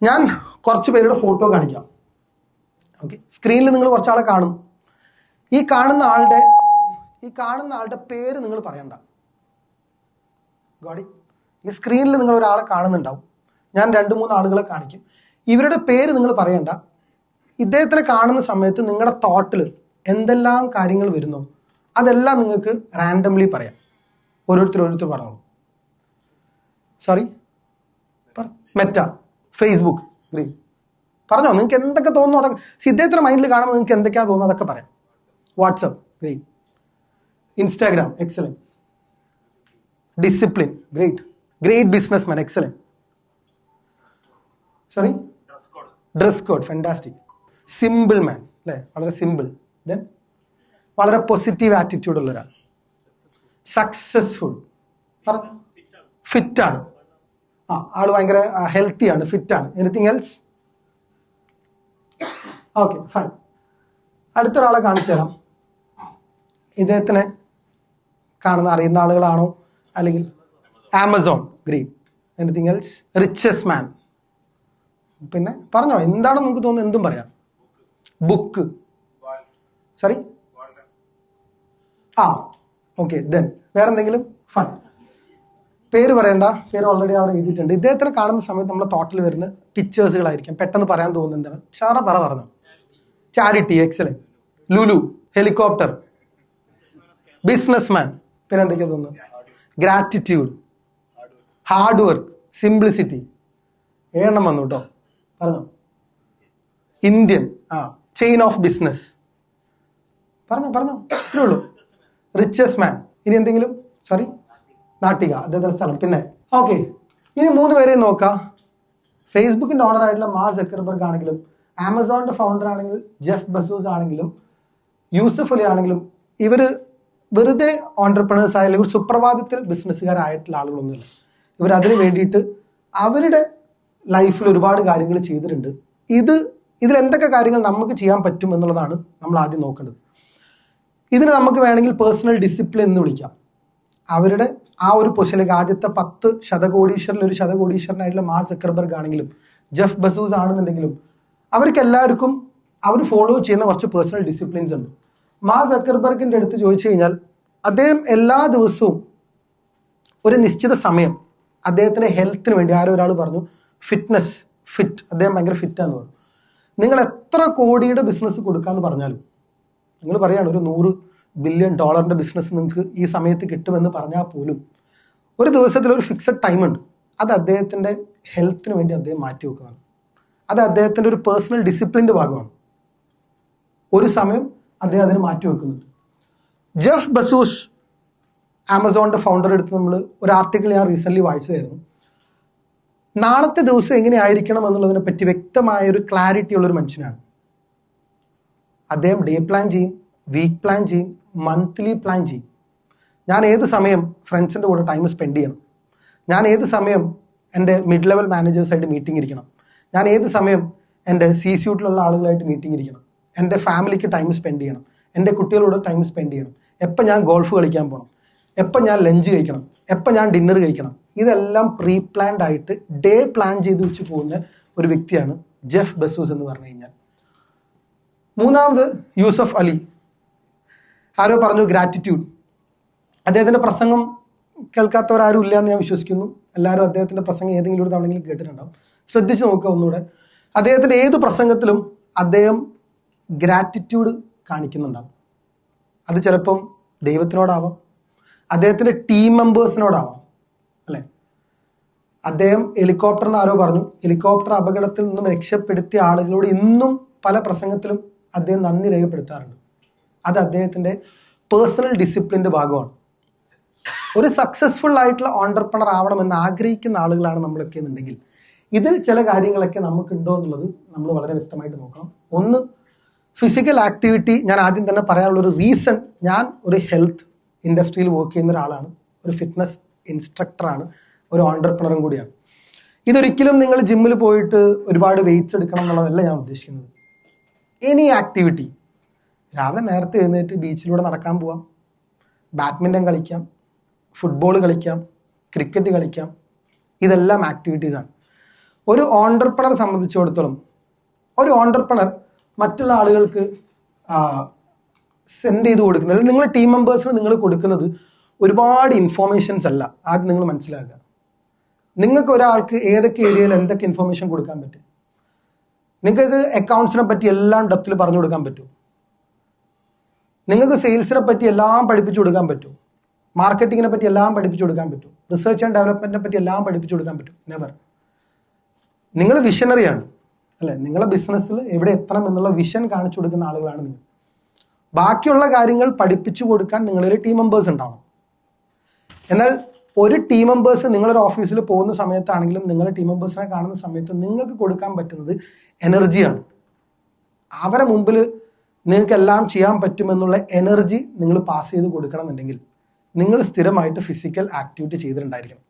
ഞാൻ കുറച്ച് പേരുടെ ഫോട്ടോ കാണിക്കാം. ഓക്കെ, സ്ക്രീനിൽ നിങ്ങൾ കുറച്ചാളെ കാണും. ഈ കാണുന്ന ആളുടെ പേര് നിങ്ങൾ പറയണ്ട. ഗോഡി, ഈ സ്ക്രീനിൽ നിങ്ങൾ ഒരാളെ കാണുന്നുണ്ടാവും. ഞാൻ 2-3 ആളുകളെ കാണിക്കും. ഇവരുടെ പേര് നിങ്ങൾ പറയണ്ട. ഇദ്ദേഹത്തിനെ കാണുന്ന സമയത്ത് നിങ്ങളുടെ തോട്ടിൽ എന്തെല്ലാം കാര്യങ്ങൾ വരുന്നോ അതെല്ലാം നിങ്ങൾക്ക് റാൻഡംലി പറയാം. ഓരോരുത്തർ പറഞ്ഞു. സോറി, മെറ്റ, ഫേസ്ബുക്ക്, ഗ്രീൻ, പറഞ്ഞോ. നിങ്ങൾക്ക് എന്തൊക്കെ തോന്നുന്നു അതൊക്കെ. ഇദ്ദേഹത്തിന്റെ മൈൻഡിൽ കാണുമ്പോൾ നിങ്ങൾക്ക് എന്തൊക്കെയാ തോന്നുന്നു അതൊക്കെ പറയാം. WhatsApp, green. Instagram, excellent. Discipline, great businessman, excellent. Sorry, dress code, fantastic. Simple man, അല്ലെ, വളരെ സിമ്പിൾ. ദെൻ വളരെ പോസിറ്റീവ് ആറ്റിറ്റ്യൂഡ് ഉള്ള ഒരാൾ. സക്സസ്ഫുൾ, ഫിറ്റ് ആണ്. ആള് ഭയങ്കര ഹെൽത്തി ആണ്, ഫിറ്റ് ആണ്. Anything else? Okay, fine. അടുത്തൊരാളെ കാണിച്ചു തരാം. ഇദ്ദേഹത്തിനെ അറിയുന്ന ആളുകളാണോ? അല്ലെങ്കിൽ Amazon, green. Anything else? Richest man. പിന്നെ പറഞ്ഞോ, എന്താണ് നമുക്ക് തോന്നുന്നത് എന്തും പറയാം. Book, sorry, okay. ദെൻ വേറെന്തെങ്കിലും? ഫൈൻ. പേര് പറയണ്ട, പേര് ഓൾറെഡി അവിടെ എഴുതിയിട്ടുണ്ട്. ഇദ്ദേഹത്തിനെ കാണുന്ന സമയത്ത് നമ്മുടെ തോട്ടിൽ വരുന്ന പിക്ചേഴ്സുകളായിരിക്കും. പെട്ടെന്ന് പറയാൻ തോന്നുന്നത് എന്താണ്? പറഞ്ഞു. Charity, excellent. Lulu, helicopter, businessman. പിന്നെ എന്തൊക്കെയാ തോന്നുന്നു? Gratitude, hard work, simplicity. 7 വന്നു കേട്ടോ, പറഞ്ഞോ. Indian, chain of business. പറഞ്ഞോ, ഇത്രേ ഉള്ളൂ. റിച്ചസ്റ്റ് മാൻ. ഇനി എന്തെങ്കിലും? സോറി, നാട്ടിക, അദ്ദേഹത്തിന്റെ സ്ഥലം. പിന്നെ ഓക്കെ, ഇനി 3 പേരെയും നോക്കാം. ഫേസ്ബുക്കിന്റെ ഓണർ ആയിട്ടുള്ള മാർക്ക് സക്കർബർഗ് ആണെങ്കിലും, ആമസോണിന്റെ ഫൗണ്ടർ ആണെങ്കിൽ ജെഫ് ബസോസ് ആണെങ്കിലും, യൂസഫ് അലി ആണെങ്കിലും, ഇവര് വെറുതെ ഓൺടർപ്രണേഴ്സ് ആയാലും ഇവർ സുപ്രഭാതത്തിൽ ബിസിനസ്സുകാരായിട്ടുള്ള ആളുകളൊന്നുമില്ല. ഇവർ അതിന് വേണ്ടിയിട്ട് അവരുടെ ലൈഫിൽ ഒരുപാട് കാര്യങ്ങൾ ചെയ്തിട്ടുണ്ട്. ഇതിൽ എന്തൊക്കെ കാര്യങ്ങൾ നമുക്ക് ചെയ്യാൻ പറ്റും എന്നുള്ളതാണ് നമ്മൾ ആദ്യം നോക്കേണ്ടത്. ഇതിന് നമുക്ക് വേണമെങ്കിൽ പേഴ്സണൽ ഡിസിപ്ലിൻ എന്ന് വിളിക്കാം. അവരുടെ ആ ഒരു പൊസിഷനിലേക്ക് ആദ്യത്തെ 10 ശതകോടീശ്വരിൽ ഒരു ശതകോടീശ്വരനായിട്ടുള്ള മാർക്ക് സക്കർബർഗ് ആണെങ്കിലും ജെഫ് ബസൂസ് ആണെന്നുണ്ടെങ്കിലും അവർക്ക് എല്ലാവർക്കും അവർ ഫോളോ ചെയ്യുന്ന കുറച്ച് പേഴ്സണൽ ഡിസിപ്ലിൻസ് ഉണ്ട്. മാർക്ക് സക്കർബർഗിന്റെ അടുത്ത് ചോദിച്ചു കഴിഞ്ഞാൽ അദ്ദേഹം എല്ലാ ദിവസവും ഒരു നിശ്ചിത സമയം അദ്ദേഹത്തിന്റെ ഹെൽത്തിന് വേണ്ടി, ആരോ ഒരാൾ പറഞ്ഞു ഫിറ്റ്, അദ്ദേഹം ഭയങ്കര ഫിറ്റാന്ന് പറഞ്ഞു. നിങ്ങൾ എത്ര കോടിയുടെ ബിസിനസ് കൊടുക്കാന്ന് പറഞ്ഞാലും, നിങ്ങൾ പറയാണ് ഒരു $100 ബില്യൺ ബിസിനസ് നിങ്ങൾക്ക് ഈ സമയത്ത് കിട്ടുമെന്ന് പറഞ്ഞാൽ പോലും ഒരു ദിവസത്തിൽ ഒരു ഫിക്സഡ് ടൈം ഉണ്ട്. അത് അദ്ദേഹത്തിന്റെ ഹെൽത്തിന് വേണ്ടി അദ്ദേഹം മാറ്റി വെക്കുന്നതാണ്. അത് അദ്ദേഹത്തിന്റെ ഒരു പേഴ്സണൽ ഡിസിപ്ലിന്റെ ഭാഗമാണ്. ഒരു സമയം അദ്ദേഹം അതിന് മാറ്റി വെക്കുന്നുണ്ട്. ജെഫ് ബസൂസ്, ആമസോണിന്റെ ഫൗണ്ടർ, എടുത്ത് നമ്മൾ ഒരു ആർട്ടിക്കിൾ ഞാൻ റീസെന്റ് വായിച്ചതായിരുന്നു. നാളത്തെ ദിവസം എങ്ങനെയായിരിക്കണം എന്നുള്ളതിനെ പറ്റി വ്യക്തമായ ഒരു ക്ലാരിറ്റി ഉള്ള ഒരു മനുഷ്യനാണ്. അദ്ദേഹം ഡേ പ്ലാൻ ചെയ്യും, വീക്ക് പ്ലാൻ ചെയ്യും, മന്ത്ലി പ്ലാൻ ചെയ്യും. ഞാൻ ഏത് സമയം ഫ്രണ്ട്സിൻ്റെ കൂടെ ടൈം സ്പെൻഡ് ചെയ്യണം, ഞാൻ ഏത് സമയം എൻ്റെ മിഡ് ലെവൽ മാനേജേഴ്സായിട്ട് മീറ്റിംഗ് ഇരിക്കണം, ഞാൻ ഏത് സമയം എൻ്റെ സ്യൂട്ടിലുള്ള ആളുകളായിട്ട് മീറ്റിംഗ് ഇരിക്കണം, എൻ്റെ ഫാമിലിക്ക് ടൈം സ്പെൻഡ് ചെയ്യണം, എൻ്റെ കുട്ടികളോട് ടൈം സ്പെൻഡ് ചെയ്യണം, എപ്പോൾ ഞാൻ ഗോൾഫ് കളിക്കാൻ പോകണം, എപ്പോൾ ഞാൻ ലഞ്ച് കഴിക്കണം, എപ്പോൾ ഞാൻ ഡിന്നർ കഴിക്കണം. ഇതെല്ലാം പ്രീ പ്ലാൻഡ് ആയിട്ട് ഡേ പ്ലാൻ ചെയ്ത് വെച്ച് പോകുന്ന ഒരു വ്യക്തിയാണ് ജെഫ് ബസൂസ് എന്ന് പറഞ്ഞു കഴിഞ്ഞാൽ. മൂന്നാമത് യൂസഫ് അലി. ആരോ പറഞ്ഞു ഗ്രാറ്റിറ്റ്യൂഡ്. അദ്ദേഹത്തിന്റെ പ്രസംഗം കേൾക്കാത്തവരാരും ഇല്ല എന്ന് ഞാൻ വിശ്വസിക്കുന്നു. എല്ലാവരും അദ്ദേഹത്തിന്റെ പ്രസംഗം ഏതെങ്കിലും ഒരു തവണയെങ്കിലും കേട്ടിട്ടുണ്ടാവും. ശ്രദ്ധിച്ചു നോക്കുക ഒന്നുകൂടെ. അദ്ദേഹത്തിന്റെ ഏത് പ്രസംഗത്തിലും അദ്ദേഹം ഗ്രാറ്റിറ്റ്യൂഡ് കാണിക്കുന്നുണ്ടാവും. അത് ചിലപ്പം ദൈവത്തിനോടാവാം, അദ്ദേഹത്തിന്റെ ടീം മെമ്പേഴ്സിനോടാവാം, അല്ലെ. അദ്ദേഹം ഹെലികോപ്റ്ററിന് ആരോ പറഞ്ഞു, ഹെലികോപ്റ്റർ അപകടത്തിൽ നിന്നും രക്ഷപ്പെടുത്തിയ ആളുകളോട് ഇന്നും പല പ്രസംഗത്തിലും അദ്ദേഹം നന്ദി രേഖപ്പെടുത്താറുണ്ട്. അത് അദ്ദേഹത്തിന്റെ പേഴ്സണൽ ഡിസിപ്ലിന്റെ ഭാഗമാണ്. ഒരു സക്സസ്ഫുൾ ആയിട്ടുള്ള ഓൺടർപ്രണർ ആവണമെന്ന് ആഗ്രഹിക്കുന്ന ആളുകളാണ് നമ്മളൊക്കെ എന്നുണ്ടെങ്കിൽ ഇതിൽ ചില കാര്യങ്ങളൊക്കെ നമുക്കുണ്ടോ എന്നുള്ളത് നമ്മൾ വളരെ വ്യക്തമായിട്ട് നോക്കണം. ഒന്ന്, ഫിസിക്കൽ ആക്ടിവിറ്റി. ഞാൻ ആദ്യം തന്നെ പറയാനുള്ള ഒരു റീസൺ, ഞാൻ ഒരു ഹെൽത്ത് ഇൻഡസ്ട്രിയിൽ വർക്ക് ചെയ്യുന്ന ഒരാളാണ്, ഒരു ഫിറ്റ്നസ് ഇൻസ്ട്രക്ടറാണ്, ഒരു ഓൺടർപ്രണറും കൂടിയാണ്. ഇതൊരിക്കലും നിങ്ങൾ ജിമ്മിൽ പോയിട്ട് ഒരുപാട് വെയിറ്റ്സ് എടുക്കണം എന്നുള്ളതല്ല ഞാൻ ഉദ്ദേശിക്കുന്നത്. Any activity. രാവിലെ നേരത്തെ എഴുന്നേറ്റ് ബീച്ചിലൂടെ നടക്കാൻ പോവാം, ബാഡ്മിൻ്റൺ കളിക്കാം, ഫുട്ബോൾ കളിക്കാം, ക്രിക്കറ്റ് കളിക്കാം. ഇതെല്ലാം ആക്ടിവിറ്റീസാണ്. ഒരു ഓൺടർപ്രണർ സംബന്ധിച്ചിടത്തോളം ഒരു ഓൺടർപ്രണർ മറ്റുള്ള ആളുകൾക്ക് സെൻഡ് ചെയ്ത് കൊടുക്കുന്നത്, അല്ലെങ്കിൽ നിങ്ങൾ ടീം മെമ്പേഴ്സിന് നിങ്ങൾ കൊടുക്കുന്നത് ഒരുപാട് ഇൻഫോർമേഷൻസ് അല്ല. ആദ്യം നിങ്ങൾ മനസ്സിലാക്കുക. നിങ്ങൾക്ക് ഒരാൾക്ക് ഏതൊക്കെ ഏരിയയിൽ എന്തൊക്കെ ഇൻഫോർമേഷൻ കൊടുക്കാൻ പറ്റും? നിങ്ങൾക്ക് അക്കൗണ്ട്സിനെ പറ്റി എല്ലാം ഡെപ്തിൽ പറഞ്ഞു കൊടുക്കാൻ പറ്റും. നിങ്ങൾക്ക് സെയിൽസിനെ പറ്റി എല്ലാം പഠിപ്പിച്ചു കൊടുക്കാൻ പറ്റും. മാർക്കറ്റിങ്ങിനെ പറ്റി എല്ലാം പഠിപ്പിച്ചു കൊടുക്കാൻ പറ്റും. റിസർച്ച് ആൻഡ് ഡെവലപ്മെന്റിനെ പറ്റി എല്ലാം പഠിപ്പിച്ചു കൊടുക്കാൻ പറ്റും? നെവർ. നിങ്ങൾ വിഷനറിയാണ് അല്ലെ? നിങ്ങളെ ബിസിനസ്സിൽ എവിടെ എത്തണം എന്നുള്ള വിഷൻ കാണിച്ചു കൊടുക്കുന്ന ആളുകളാണ് നിങ്ങൾ. ബാക്കിയുള്ള കാര്യങ്ങൾ പഠിപ്പിച്ചു കൊടുക്കാൻ നിങ്ങളിൽ ടീം മെമ്പേഴ്സ് ഉണ്ടാവണം. എന്നാൽ ഒരു ടീം മെമ്പേഴ്സ് നിങ്ങളൊരു ഓഫീസിൽ പോകുന്ന സമയത്താണെങ്കിലും നിങ്ങളുടെ ടീം മെമ്പേഴ്സിനെ കാണുന്ന സമയത്ത് നിങ്ങൾക്ക് കൊടുക്കാൻ പറ്റുന്നത് എനർജിയാണ്. അവരെ മുമ്പിൽ നിങ്ങൾക്ക് എല്ലാം ചെയ്യാൻ പറ്റുമെന്നുള്ള എനർജി നിങ്ങൾ പാസ് ചെയ്ത് കൊടുക്കണം എന്നുണ്ടെങ്കിൽ നിങ്ങൾ സ്ഥിരമായിട്ട് ഫിസിക്കൽ ആക്ടിവിറ്റി ചെയ്തിട്ടുണ്ടായിരിക്കണം.